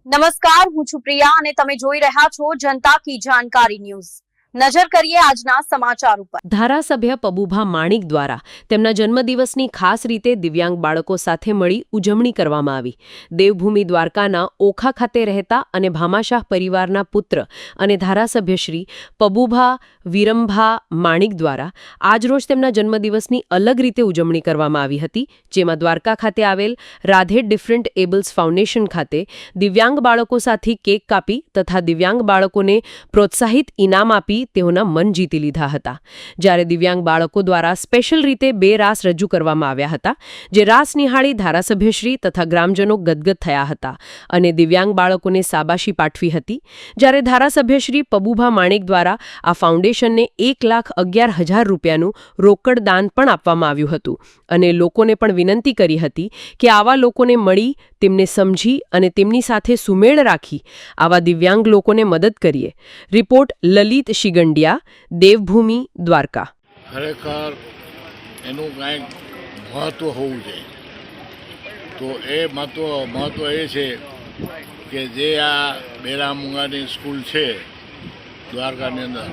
નમસ્કાર, હું છું પ્રિયા અને તમે જોઈ રહ્યા છો જનતા કી જાણકારી ન્યૂઝ। નજર કરીએ આજના સમાચાર ઉપર। ધારાસભ્ય પબુભા માણિક દ્વારા તેમના જન્મદિવસની ખાસ રીતે દિવ્યાંગ બાળકો સાથે મળી ઉજવણી કરવામાં આવી। દેવભૂમિ દ્વારકાના ઓખા ખાતે રહેતા અને ભામાશાહ પરિવારના પુત્ર અને ધારાસભ્ય શ્રી પબુભા વિરમભા માણિક દ્વારા આજરોજ તેમના જન્મદિવસની અલગ રીતે ઉજવણી કરવામાં આવી હતી, જેમાં દ્વારકા ખાતે આવેલ રાધે ડિફરન્ટ એબલ્સ ફાઉન્ડેશન ખાતે દિવ્યાંગ બાળકો સાથે કેક કાપી તથા દિવ્યાંગ બાળકોને પ્રોત્સાહિત ઇનામ આપી તેઓના મન જીતી લીધા હતા। જ્યારે દિવ્યાંગ બાળકો દ્વારા સ્પેશિયલ રીતે 2 રાસ રજૂ કરવામાં આવ્યા હતા, જે રાસ નિહાળી ધારાસભ્યશ્રી તથા ગ્રામજનો ગદગદ થયા હતા અને દિવ્યાંગ બાળકોને શાબાશી પાઠવી હતી। જ્યારે ધારાસભ્યશ્રી પબુભા માણિક દ્વારા આ ફાઉન્ડેશનને 1,11,000 રૂપિયાનું રોકડ દાન પણ આપવામાં આવ્યું હતું અને લોકોને પણ વિનંતી કરી હતી કે આવા લોકોને મળી તેમને સમજી અને તેમની સાથે સુમેળ રાખી આવા દિવ્યાંગ લોકોને મદદ કરીએ। રિપોર્ટ લલિત શિગંડિયા, દેવભૂમિ દ્વારકા। ખરેખર એનું કાંઈક મહત્ત્વ હોવું જોઈએ, તો એ મહત્ત્વ એ છે કે જે આ બેરામુંગાની સ્કૂલ છે દ્વારકાની અંદર,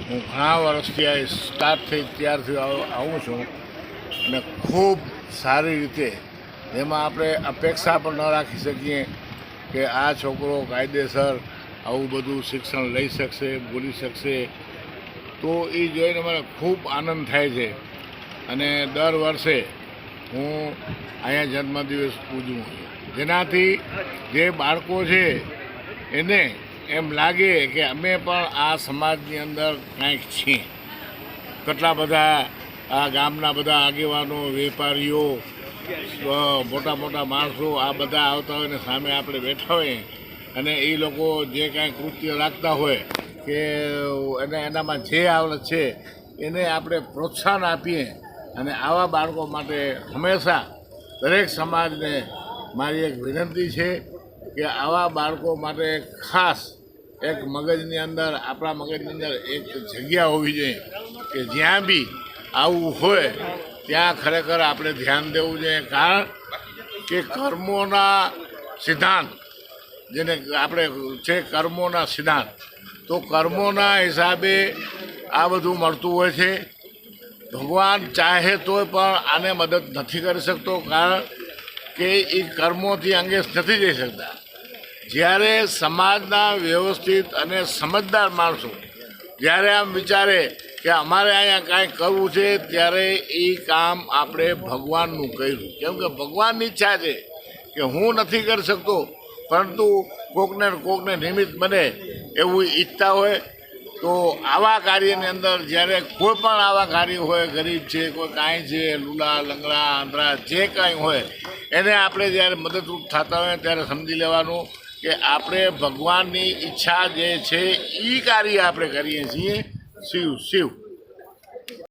હું ઘણા વર્ષથી આ સ્ટાર્ટ થઈ ત્યારથી આવું છું અને ખૂબ સારી રીતે જેમાં આપણે અપેક્ષા પણ ન રાખી શકીએ કે આ છોકરો કાયદેસર આવું બધું શિક્ષણ લઈ શકશે, બોલી શકશે, તો એ જોઈને મને ખૂબ આનંદ થાય છે અને દર વર્ષે હું અહીંયા જન્મદિવસ ઉજવું છું, જેનાથી જે બાળકો છે એને એમ લાગે કે અમે પણ આ સમાજની અંદર કાંઈક છીએ। કેટલા બધા આ ગામના બધા આગેવાનો, વેપારીઓ, મોટા મોટા માણસો આ બધા આવતા હોય ને સામે આપણે બેઠા હોઈએ અને એ લોકો જે કાંઈ કૃત્ય રાખતા હોય કે એનામાં જે આવડત છે એને આપણે પ્રોત્સાહન આપીએ અને આવા બાળકો માટે હંમેશા દરેક સમાજને મારી એક વિનંતી છે કે આવા બાળકો માટે ખાસ એક મગજની અંદર, આપણા મગજની અંદર એક જગ્યા હોવી જોઈએ કે જ્યાં બી આવું હોય ત્યાં ખરેખર આપણે ધ્યાન દેવું જોઈએ। કારણ કે કર્મોના સિદ્ધાંત, જેને આપણે છે કર્મોના સિદ્ધાંત, તો કર્મોના હિસાબે આ બધું મળતું હોય છે। ભગવાન ચાહે તોય પણ આને મદદ નથી કરી શકતો, કારણ કે એ કર્મોથી અંગે નથી જઈ શકતા। જ્યારે સમાજના વ્યવસ્થિત અને સમજદાર માણસો જ્યારે આમ વિચારે કે અમારે અહીંયા કાંઈ કરવું છે, ત્યારે એ કામ આપણે ભગવાનનું કર્યું, કેમ કે ભગવાનની ઈચ્છા છે કે હું નથી કરી શકતો પરંતુ કોકને નિમિત્ત બને એવું ઈચ્છતા હોય। તો આવા કાર્યની અંદર જ્યારે કોઈ પણ આવા કાર્ય હોય, ગરીબ છે, કોઈ કાંઈ છે, લૂલા લંગડા આંધળા જે કાંઈ હોય, એને આપણે જ્યારે મદદરૂપ થતા હોય ત્યારે સમજી લેવાનું કે આપણે ભગવાનની ઈચ્છા જે છે એ કાર્ય આપણે કરીએ છીએ। શિવ શિવ।